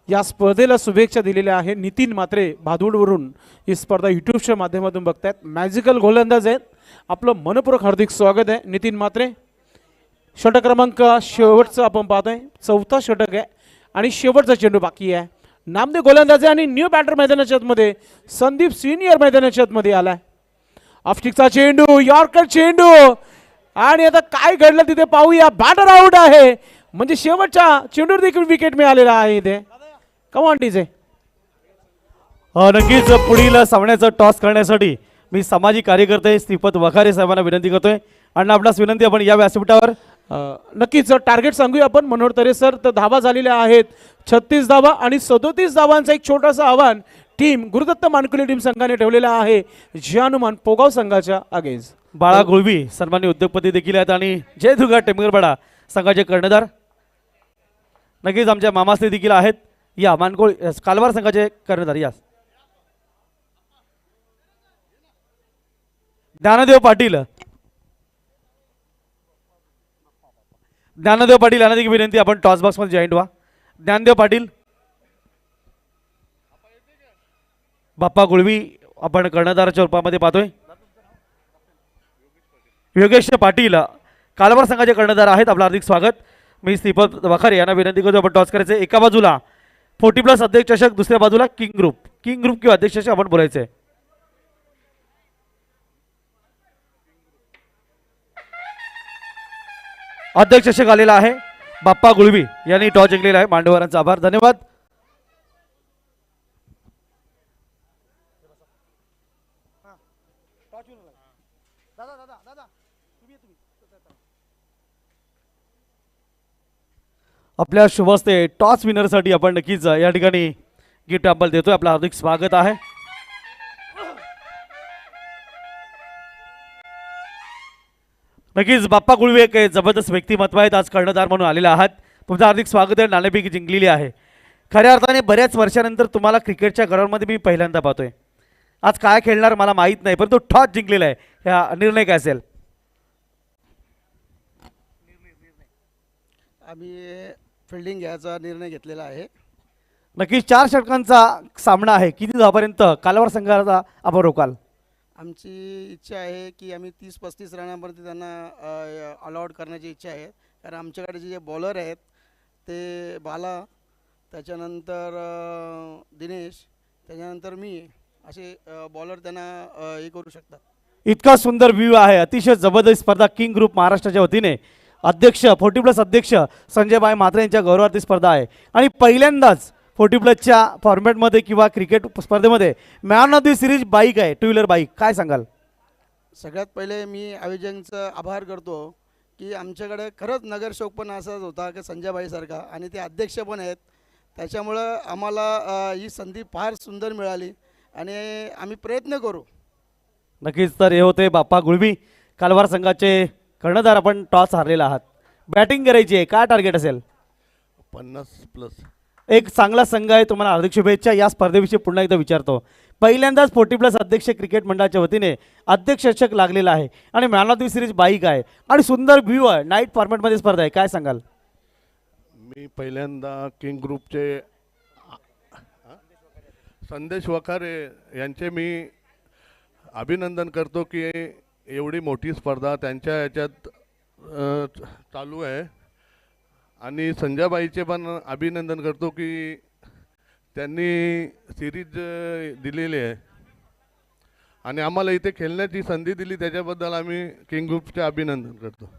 या स्पर्धेला शुभेच्छा दिलेल्या आहे. नितीन मात्रे भादुडवरून ही स्पर्धा यूट्यूबच्या माध्यमातून बघतायत. मॅजिकल गोलंदाज आहेत. आपलं मनपूर्वक हार्दिक स्वागत आहे नितीन मात्रे. षटक क्रमांक शेवटचं आपण पाहतोय. 4था षटक आहे आणि शेवटचा चेंडू बाकी आहे. नामदेव गोलंदाज आहे आणि न्यू बॅटर मैदानाच्या आतमध्ये संदीप सिनियर मैदानाच्या आतमध्ये आलाय. ऑफस्टिकचा चेंडू यॉर्कर चेंडू आणि आता काय घडलं तिथे पाहूया. बॅटर आउट आहे. म्हणजे शेवटच्या चेंडूवर देखील विकेट मिळालेला आहे इथे. Come on DJ. नक्कीच पुढील सामन्याचं टॉस करण्यासाठी मी सामाजिक कार्यकर्ते श्रीपत वखारे साहेबांना विनंती करतोय. आणि आपणास विनंती आपण या व्यासपीठावर नक्कीच टार्गेट सांगूया आपण. मनोहर तरे सर तर धावा झालेल्या आहेत 36 धावा आणि 37 धावांचं एक छोटंसं आव्हान टीम गुरुदत्त मानकुले टीम संघाने ठेवलेला आहे जय हनुमान पोगाव संघाच्या अगेन्स्ट. बाळा गुळवी सन्मान्य उद्योगपती देखील आहेत आणि जयदुर्गा टिमगरपाडा संघाचे कर्णधार नक्कीच आमच्या मामाश्री देखील आहेत. या मानकोळ कालवार संघाचे कर्णधार या ज्ञानदेव पाटील. ज्ञानदेव पाटील यांना देखील विनंती आपण टॉस बॉक्स मध्ये जॉईंट व्हा. ज्ञानदेव पाटील बाप्पा गुळवी आपण कर्णधाराच्या रूपामध्ये पाहतोय. योगेश पाटील कालवार संघाचे कर्णधार आहेत. आपलं हार्दिक स्वागत. मी श्रीपद वखारे यांना विनंती करतो आपण टॉस करायचे. एका बाजूला 40+ अध्यक्ष चषक, दुसऱ्या बाजूला किंग ग्रुप किंवा अध्यक्ष चषक आपण बोलायचे. अध्यक्ष चषक आलेला आहे. बाप्पा गुळवी यांनी टॉस जिंकलेला आहे. मांडवरांचा आभार, धन्यवाद. आपल्या शुभ हस्ते टॉस विनरसाठी आपण नक्कीच या ठिकाणी गिफ्ट आपण देतोय. आपलं हार्दिक स्वागत आहे. नक्कीच बाप्पा गुळवे एक जबरदस्त व्यक्तिमत्व आहेत. आज कर्णधार म्हणून आलेले आहात. तुमचं हार्दिक स्वागत आहे. नाणेफेक जिंकलेली आहे. खऱ्या अर्थाने बऱ्याच वर्षानंतर तुम्हाला क्रिकेटच्या ग्राउंडमध्ये मी पहिल्यांदा पाहतोय. आज काय खेळणार मला माहीत नाही, परंतु टॉस जिंकलेला आहे. ह्या निर्णय काय असेल? आम्ही फिल्डिंग घ्यायचा निर्णय घेतलेला आहे. नक्कीच 4 षटकांचा सामना आहे. किती धावापर्यंत कालवार संघाचा आपण रोकाल? आमची इच्छा आहे की आम्ही 30-35 रनापर्यंत त्यांना ऑलआउट करण्याची इच्छा आहे. कारण आमच्याकडे जे बॉलर आहेत ते बाला, त्याच्यानंतर दिनेश, त्याच्यानंतर मी असे बॉलर त्यांना हे करू शकतात. इतका सुंदर व्ह्यू आहे. अतिशय जबरदस्त स्पर्धा किंग ग्रुप महाराष्ट्राच्या वतीने अध्यक्ष 40+ अध्यक्ष संजयभाई म्हात्रे यांच्या गौरवार्थी स्पर्धा आहे. आणि पहिल्यांदाच 40+च्या फॉर्मॅटमध्ये किंवा क्रिकेट स्पर्धेमध्ये man of the series bike आहे, 2 व्हीलर बाईक. काय सांगाल? सगळ्यात पहिले मी आयोजकांचं आभार करतो की आमच्याकडे खरंच नगरसेवक पण असाच होता की संजयभाईसारखा, आणि ते अध्यक्ष पण आहेत. त्याच्यामुळं आम्हाला ही संधी फार सुंदर मिळाली आणि आम्ही प्रयत्न करू. नक्कीच. तर हे होते बाप्पा गुळवी, कालवार संघाचे कर्णधार. आपण टॉस हारलेला आहात. बॅटिंग करायची आहे. काय टार्गेट असेल? 50+. एक चांगला संघ आहे. तुम्हाला हार्दिक शुभेच्छा. या स्पर्धेविषयी पुन्हा एकदा विचारतो. पहिल्यांदाच 40+ अध्यक्ष क्रिकेट मंडळाच्या वतीने अध्यक्ष चषक लागलेला आहे आणि man of the series bike आहे आणि सुंदर व्ह्यू आहे. नाईट फॉर्मॅटमध्ये स्पर्धा आहे. काय सांगाल? मी पहिल्यांदा किंग ग्रुपचे संदेश वखारे यांचे मी अभिनंदन करतो की एवढी मोठी स्पर्धा त्यांच्या याच्यात चालू आहे. आणि संजयबाईचे पण अभिनंदन करतो की त्यांनी सिरीज दिलेली आहे आणि आम्हाला इथे खेळण्याची संधी दिली, त्याच्याबद्दल आम्ही किंग ग्रुपचे अभिनंदन करतो.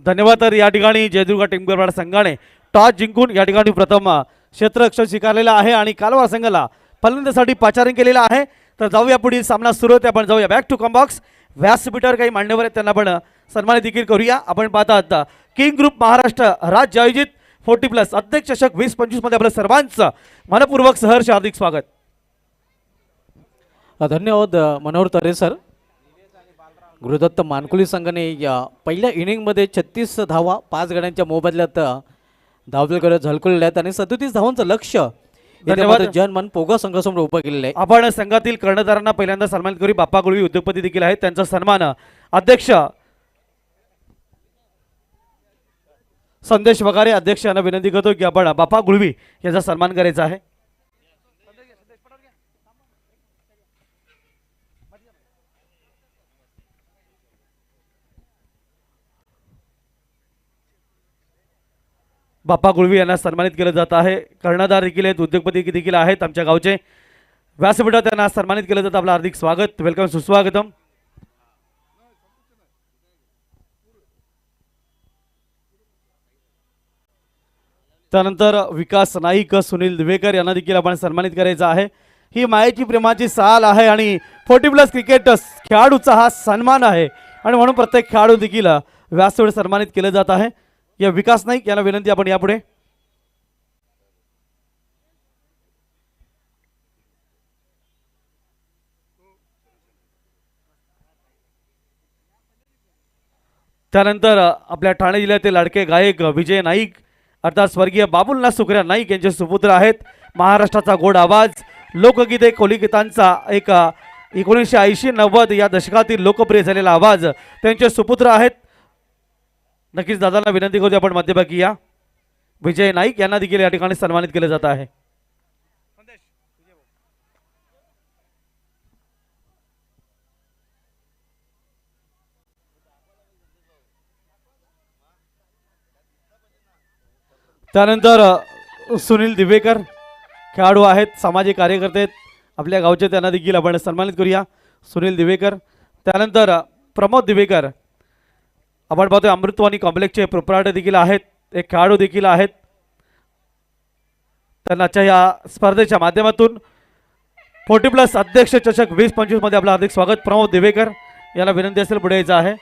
धन्यवाद. तर या ठिकाणी जयदुर्गा टिंबरवाडा संघाने टॉस जिंकून या ठिकाणी प्रथम क्षेत्ररक्षण स्वीकारलेला आहे आणि कालवार संघाला फलंदाजीसाठी पाचारण केलेला आहे. तर जाऊया पुढील सामना सुरू होते. आपण जाऊया बॅक टू कॉम्बॉक्स. व्यासपीठावर काही मान्यवर आहेत, त्यांना आपण सन्मानित देखील करूया. आपण पाहता आता किंग ग्रुप महाराष्ट्र राज्य आयोजित 40+ अध्यक्ष चषक 2025 मध्ये आपलं सर्वांचं मनपूर्वक सहर्ष हार्दिक स्वागत. धन्यवाद मनोहर तरे सर. गुरुदत्त मानकुली संघाने या पहिल्या इनिंगमध्ये 36 धावा 5 गड्यांच्या मोबदल्यात धावफलकावर झळकवलेल्या आहेत आणि 37 धावांचं लक्ष्य धन्यवाद. जनमन पोगा संघासमोर उभं केलेलं आहे. आपण संघातील कर्णधारांना पहिल्यांदा सन्मानित करू. बाप्पा गुळवी उद्योगपती देखील आहेत, त्यांचा सन्मान अध्यक्ष संदेश वगारे अध्यक्ष यांना विनंती करतो की आपण बाप्पा गुळवी यांचा सन्मान करायचा आहे. बाप्पा गुळवी यांना सन्मानित केलं जात आहे. कर्णधार देखील आहेत, उद्योगपती देखील आहेत आमच्या गावचे. व्यासपीठावर त्यांना सन्मानित केलं जातं. आपलं हार्दिक स्वागत, वेलकम, सुस्वागतम. त्यानंतर विकास नाईक, सुनील दिवेकर यांना देखील आपण सन्मानित करायचं आहे. ही मायेची प्रेमाची साल आहे आणि 40+ क्रिकेट खेळाडूचा हा सन्मान आहे आणि म्हणून प्रत्येक खेळाडू देखील व्यासपीठावर सन्मानित केलं जात आहे. या विकास नाईक यांना विनंती, आपण यापुढे. त्यानंतर आपल्या ठाणे जिल्ह्यातील लाडके गायक विजय नाईक अर्थात स्वर्गीय बाबुलनाथ सुखऱ्या नाईक यांचे सुपुत्र आहेत. महाराष्ट्राचा गोड आवाज, लोकगीते कोलीगीतांचा एक 1980-90 या दशकातील लोकप्रिय झालेला आवाज त्यांचे सुपुत्र आहेत. नक्कीच दादांना विनंती करू आपण मध्यभागी या. विजय नाईक यांना देखील या ठिकाणी सन्मानित केले जात आहे. त्यानंतर सुनील दिवेकर खेळाडू आहेत, सामाजिक कार्यकर्ते आहेत आपल्या गावचे, त्यांना देखील आपण सन्मानित करूया. सुनील दिवेकर. त्यानंतर प्रमोद दिवेकर, आपण पाहतोय अमृतवाणी कॉम्प्लेक्सचे प्रोप्रायटर देखील आहेत, एक खेळाडू देखील आहेत. त्यांनाच्या या स्पर्धेच्या माध्यमातून 40+ अध्यक्ष चषक 2025 मध्ये आपलं हार्दिक स्वागत. प्रमोद दिवेकर याला विनंती असेल पुढे यायचं आहे.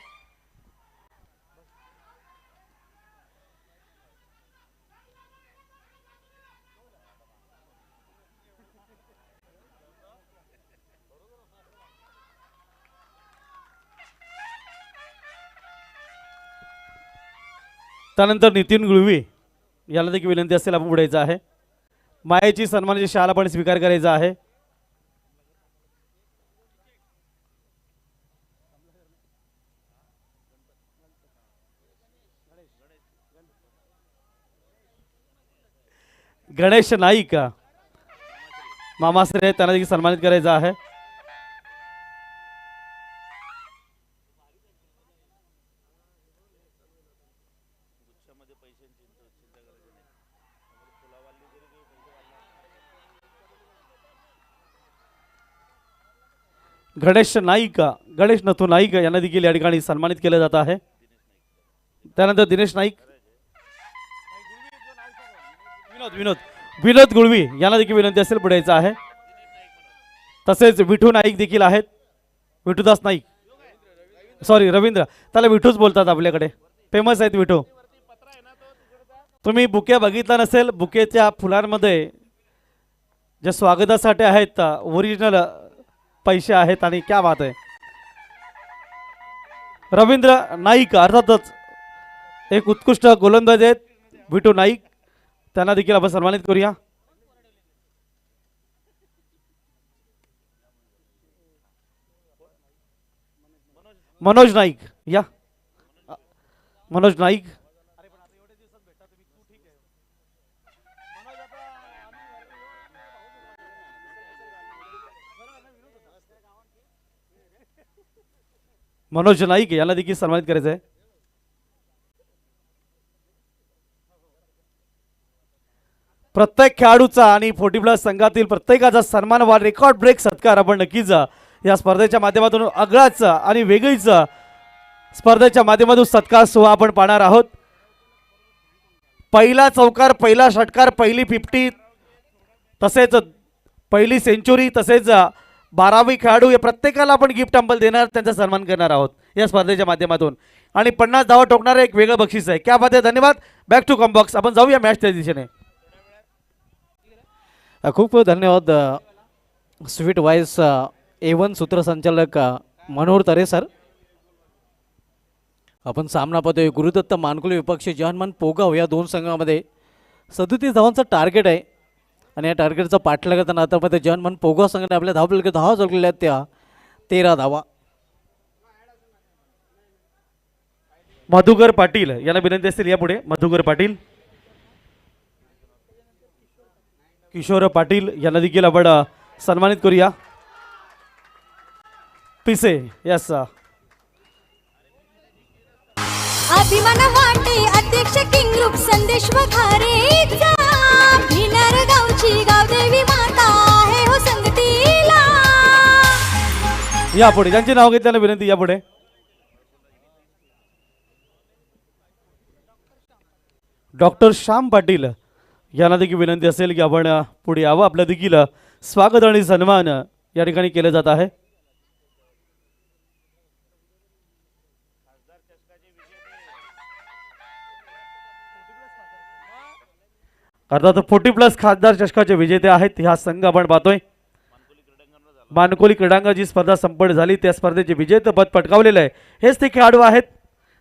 त्यानंतर नितीन गुळवी याला देखील विनंती असेल आपण पुढे यायचं आहे. मायेची सन्मानाची शाल आपण स्वीकार करायचा आहे. गणेश नाईक मामाश्री त्यांना देखील सन्मानित करायचं आहे. गणेश नाईक, गणेश नथू नाईक यांना देखील या ठिकाणी सन्मानित केलं जात आहे. त्यानंतर दिनेश नाईक, विनोद गुळवी यांना देखील विनंती असेल पुढे यायचं आहे. तसेच विठू नाईक देखील आहेत, विठूदास नाईक, सॉरी रवींद्र, त्याला विठूच बोलतात आपल्याकडे, फेमस आहेत विठू. तुम्ही बुके बघितला नसेल, बुकेच्या फुलांमध्ये जे स्वागतासाठी आहेत ओरिजिनल पैसे आहेत आणि क्या बात आहे. रवींद्र नाईक अर्थातच एक उत्कृष्ट गोलंदाज आहेत विठू नाईक, त्यांना देखील आपण सन्मानित करूया. मनोज नाईक या, मनोज नाईक. मनोज नाईक यांना देखील सन्मानित करायचं आहे. प्रत्येक खेळाडूचा आणि 40+ संघातील प्रत्येकाचा सन्मान वा रेकॉर्ड ब्रेक सत्कार आपण नक्कीच या स्पर्धेच्या माध्यमातून आगळाच आणि वेगळीच स्पर्धेच्या माध्यमातून सत्कार सोहळा आपण पाहणार आहोत. पहिला चौकार, पहिला षटकार, पहिली 50, तसेच पहिली सेंचुरी, तसेच 12वी खेळाडू या प्रत्येकाला आपण गिफ्ट अंबल देणार, त्यांचा सन्मान करणार आहोत या स्पर्धेच्या माध्यमातून. आणि 50 धावा ठोकणारे एक वेगळं बक्षीस आहे. क्या बात आहे, धन्यवाद. बॅक टू कॉम्बॉक्स, आपण जाऊया मॅचच्या दिशेने. खूप धन्यवाद sweet vice A1 सूत्रसंचालक Manohar Manohar sir. आपण सामना पाहतोय गुरुदत्त मानकुले विपक्षी जहानमान पोगाव या दोन संघामध्ये 37 धावांचं टार्गेट आहे आणि या टार्गेटचा पाठलाग करताना आतापर्यंत जहानमान पोगाव संघाने आपल्या धावपलके 10 जोडलेल्या आहेत, त्या 13 धावा. मधुकर पाटील यांना विनंती असतील या पुढे. मधुकर पाटील, किशोर पाटील यांना देखील आपण सन्मानित करूया. पिसे यस. अभिमान वाटे अध्यक्ष किंग ग्रुप संदेश वखारेचा, भिनार गावची गावदेवी माता आहे हो संगतीला. या पुढे ज्यांचे नाव घेतल्याला विनंती या पुढे. डॉक्टर श्याम पाटील यांना देखील विनंती असेल की आपण पुढे यावं. आपलं देखील स्वागत आणि सन्मान या ठिकाणी केलं जात आहे. अर्थात 40+ खासदार चषकाचे विजेते आहेत हा संघ आपण पाहतोय. मानकोली क्रीडांगण जी स्पर्धा संपन्न झाली त्या स्पर्धेचे विजेतेपद पटकावलेलं आहे. हेच ते खेळाडू आहेत,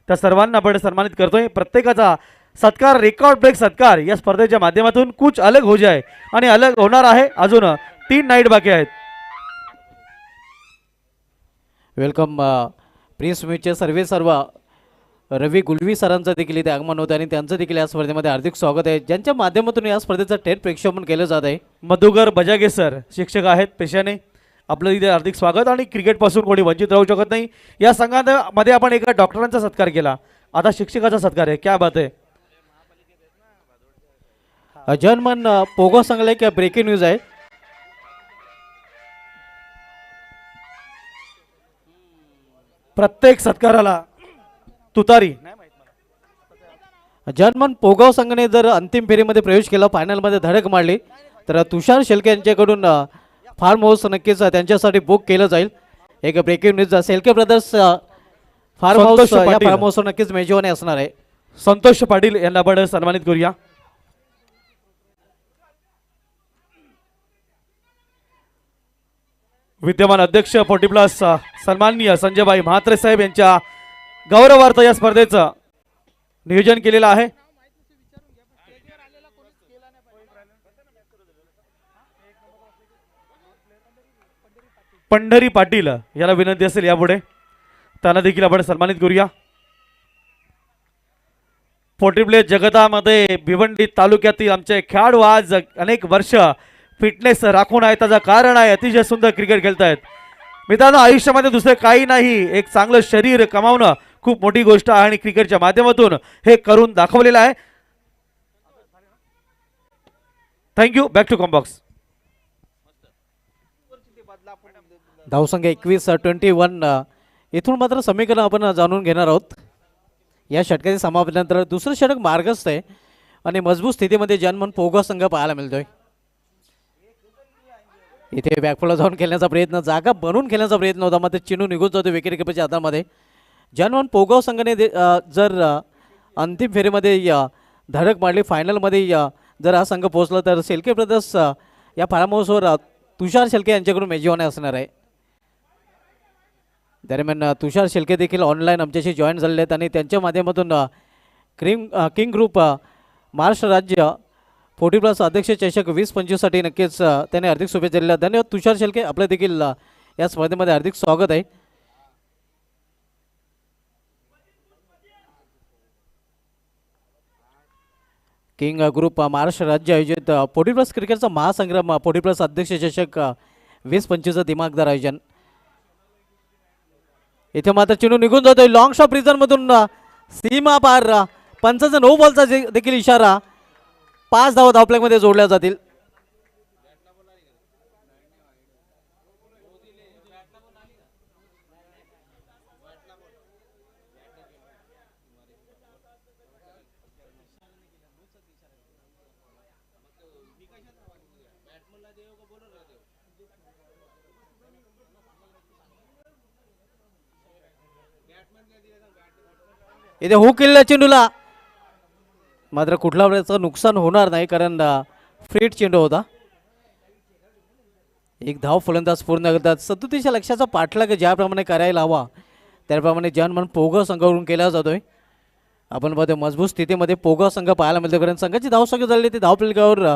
त्या सर्वांना आपण सन्मानित करतोय. प्रत्येकाचा सत्कार, रेकॉर्ड ब्रेक सत्कार या स्पर्धेच्या माध्यमातून कुछ अलग हो जाए आणि अलग होणार आहे. अजून 3 नाईट बाकी आहेत. वेलकम प्रिन्स मीटचे सर्व रवी गुलवी सरांचं देखील इथे आगमन होतं आणि त्यांचं देखील या स्पर्धेमध्ये हार्दिक स्वागत आहे, ज्यांच्या माध्यमातून या स्पर्धेचं थेट प्रेक्षेपण केलं जात आहे. मधुकर बजागे सर शिक्षक आहेत पेशाने, आपलं इथे हार्दिक स्वागत. आणि क्रिकेटपासून कोणी वंचित राहू शकत नाही. या संघामध्ये आपण एका डॉक्टरांचा सत्कार केला, आता शिक्षकाचा सत्कार आहे. क्या बात आहे. जर्मन पोगो संघाला एक ब्रेकिंग न्यूज आहे. प्रत्येक सत्काराला तुतारी. जर्मन पोगाव संघाने जर अंतिम फेरीमध्ये प्रवेश केला, फायनलमध्ये धडक मारली, तर तुषार शेळके यांच्याकडून फार्म हाऊस नक्कीच त्यांच्यासाठी बुक केलं जाईल. एक breaking news. Shelke brothers farmhouse Santosh या पाटील. फार्म हाऊसवर नक्कीच मेजवानी असणार आहे. संतोष पाटील यांना आपण सन्मानित करूया. विद्यमान अध्यक्ष 40+ सन्माननीय संजयभाई म्हात्रे साहेब यांच्या गौरवार्थ या स्पर्धेचं नियोजन केलेलं आहे. पंढरी पाटील याला विनंती असेल यापुढे, त्यांना देखील आपण सन्मानित करूया. पोर्टिब्ले जगतामध्ये भिवंडी तालुक्यातील आमचे खेळाडू आज अनेक वर्ष फिटनेस राखून आहे. त्याचं कारण आहे अतिशय सुंदर क्रिकेट खेळतायत. मित्रांनो, आयुष्यामध्ये दुसरं काही नाही, एक चांगलं शरीर कमावणं खूप मोठी गोष्ट आहे आणि क्रिकेटच्या माध्यमातून हे करून दाखवलेलं आहे. थँक्यू. Back to comm box. धावसंख्या 21-21. इथून मात्र समीकरण आपण जाणून घेणार आहोत. या षटकाच्या समाप्तीनंतर दुसरं षटक मार्गस्थ आहे आणि मजबूत स्थितीमध्ये जर्मन पोगो संघ पाहायला मिळतोय. इथे बॅकफुलला जाऊन खेळण्याचा प्रयत्न, जागा बनवून खेळण्याचा प्रयत्न होता, मात्र चिनू निघून जातो विकेट किपरच्या हातामध्ये. जर्मन पोगो संघाने जर अंतिम फेरीमध्ये धडक मारली, फायनलमध्ये जर हा संघ पोहोचला, तर शेळके ब्रदर्स या फार्म हाऊसवर तुषार शेळके यांच्याकडून मेजवानी असणार आहे. दरम्यान तुषार शेळके देखील ऑनलाईन आमच्याशी जॉईन झालेले आहेत आणि त्यांच्या माध्यमातून किंग ग्रुप महाराष्ट्र राज्य 40+ अध्यक्ष चषक 2025साठी नक्कीच त्याने हार्दिक शुभेच्छा दिल्या. धन्यवाद तुषार शेळके, आपलं देखील या स्पर्धेमध्ये हार्दिक स्वागत आहे. किंग ग्रुप महाराष्ट्र राज्य आयोजित 40+ क्रिकेटचा महासंग्राम 40+ अध्यक्ष चषक 2025 दिमागदार आयोजन. इथे मात्र चिनू निघून जातोय लॉंग शॉट रिझन मधून, सीमा पार. पंचाचा 9 बॉलचा देखील इशारा. 5 धावा धावप्लॅकमध्ये जोडल्या जातील. इथे हुक केलेला चेंडूला, मात्र कुठल्या वेळेचं नुकसान होणार नाही कारण फ्रीट चेंडू होता. एक धाव फलंदाज पूर्ण करतात. 37 लक्षाचा पाठलाग ज्याप्रमाणे करायला हवा त्याप्रमाणे जर्मन पोगो संघाकडून केला जातोय. आपण पाहतो मजबूत स्थितीमध्ये पोगो संघ पाहायला मिळतो कारण संघाची धावसंख्या झाली ती धाव फलकावर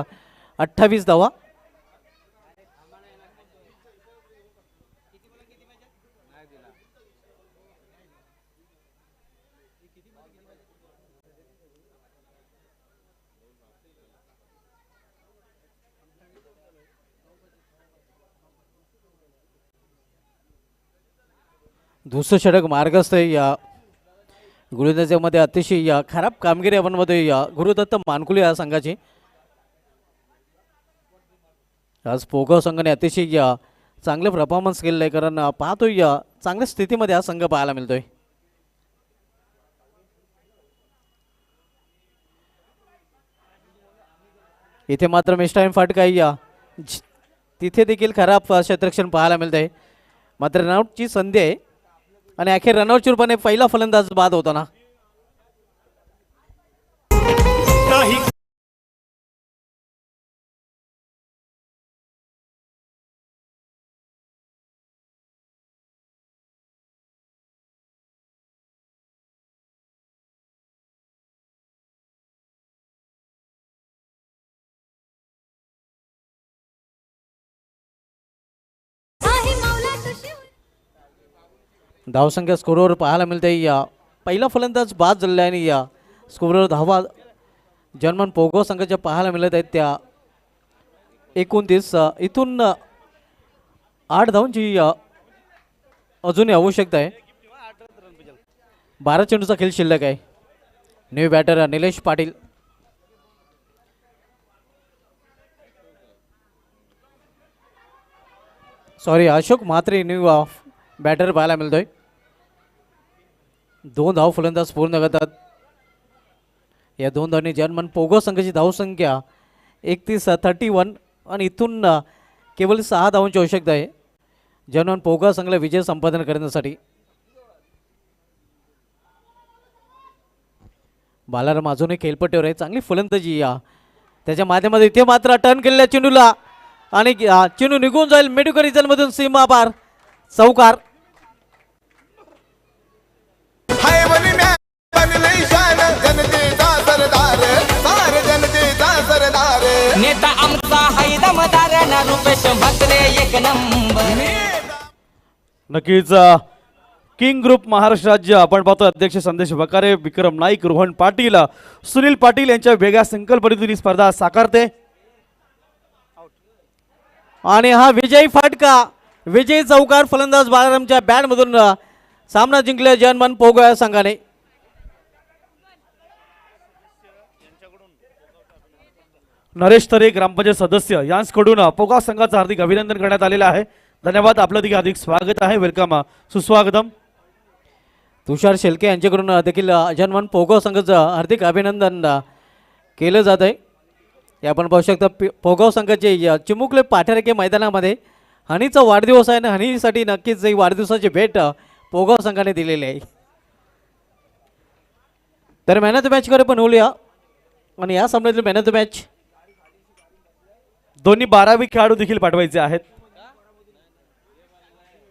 28 धावा. दुसरं षटक मार्गस्थ आहे. या गोलंदाजीमध्ये अतिशय खराब कामगिरी आपण मध्ये गुरुदत्त मानकुले या संघाची. आज पोगो संघाने अतिशय चांगले परफॉर्मन्स केलेलं आहे कारण पाहतोय चांगल्या स्थितीमध्ये हा संघ पाहायला मिळतोय. इथे मात्र मिस्टाईम फाटका तिथे देखील खराब क्षेत्ररक्षण पाहायला मिळत आहे. मात्र रनआउटची संधी आहे आणि अखेर रनआउटच्या रूपाने पहिला फलंदाज बाद होताना. आहे मौलाचं शिव. धावसंख्या स्कोरवर पाहायला मिळते. पहिला फलंदाज बाद झालेला आहे आणि स्कोरवर धावा जर्मन पोगो संघाच्या पाहायला मिळत आहेत त्या 29. इथून 8 धावांची अजूनही आवश्यकता आहे. 12 चेंडूचा खेळ शिल्लक आहे. New batter Nilesh Patil. Sorry Ashok Mhatre new batter पाहायला मिळतोय. 2 धाव फलंदाज पूर्ण करतात. या 2 धावांनी जर्मन पोगो संघाची धावसंख्या 31 आणि इथून केवळ 6 धावांची आवश्यकता आहे जर्मन पोगो संघाला विजय संपादन करण्यासाठी. बालाराम अजूनही खेळपट्टीवर आहे. चांगली फलंदाजी या त्याच्या माध्यमात इथे मात्र टर्न केलेल्या चेंडूला आणि चेंडू निघून जाईल मेडिकल रिजनमधून सीमा पार चौकार. नेता आमचा हाय दमदार ना रुपेश म्हात्रे एक नंबर. नक्कीच किंग ग्रुप महाराष्ट्र राज्य आपण पाहतो अध्यक्ष संदेश वकारे, विक्रम नाईक, रोहन पाटील, सुनील पाटील यांच्या वेगळ्या संकल्पनेतून ही स्पर्धा साकारते. आणि हा विजयी फाटका विजयी चौकार फलंदाज बालारामच्या बॅटमधून सामना जिंकला जर्मन पोगो या संघाने. नरेश तरे ग्रामपंचायत सदस्य यांच्याकडून पोगा संघाचं हार्दिक अभिनंदन करण्यात आलेलं आहे. धन्यवाद. आपलं देखील हार्दिक स्वागत आहे. वेलकम, सुस्वागतम. तुषार शेलके यांच्याकडून देखील जर्मन पोगो संघाचं हार्दिक अभिनंदन केलं जात आहे. हे आपण पाहू शकता पोगो संघाचे चिमुकले पाठ्यारेखे मैदानामध्ये हनीचा वाढदिवस आहे आणि हनीसाठी नक्कीच ही वाढदिवसाची भेट पोगो संघाने दिलेली आहे. तर मॅन ऑफ द मॅचकडे पण होऊया. आणि या सामन्यातील मॅन ऑफ द मॅच दोन्ही 12वी खेळाडू देखील पाठवायचे आहेत.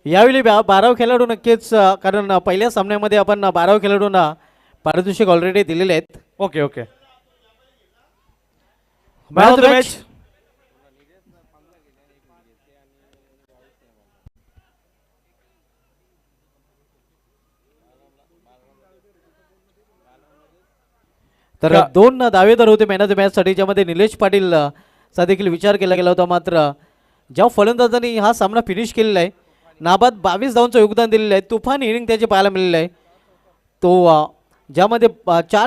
यावेळी 12 खेळाडू नक्कीच कारण पहिल्या सामन्यामध्ये आपण 12 खेळाडूंना पारितोषिक ऑलरेडी दिलेले आहेत. Okay okay. Man of the match तर 2 दावेदार होते मॅन ऑफ द मॅच साठी, ज्यामध्ये निलेश पाटील चा देखील विचार केला गेला होता. मात्र ज्या फलंदाजांनी हा सामना फिनिश केलेला आहे, नाबाद 22 धावांचं योगदान दिलेलं आहे, तुफान इनिंग त्याचे पाहायला मिळालेलं आहे, तो ज्यामध्ये 4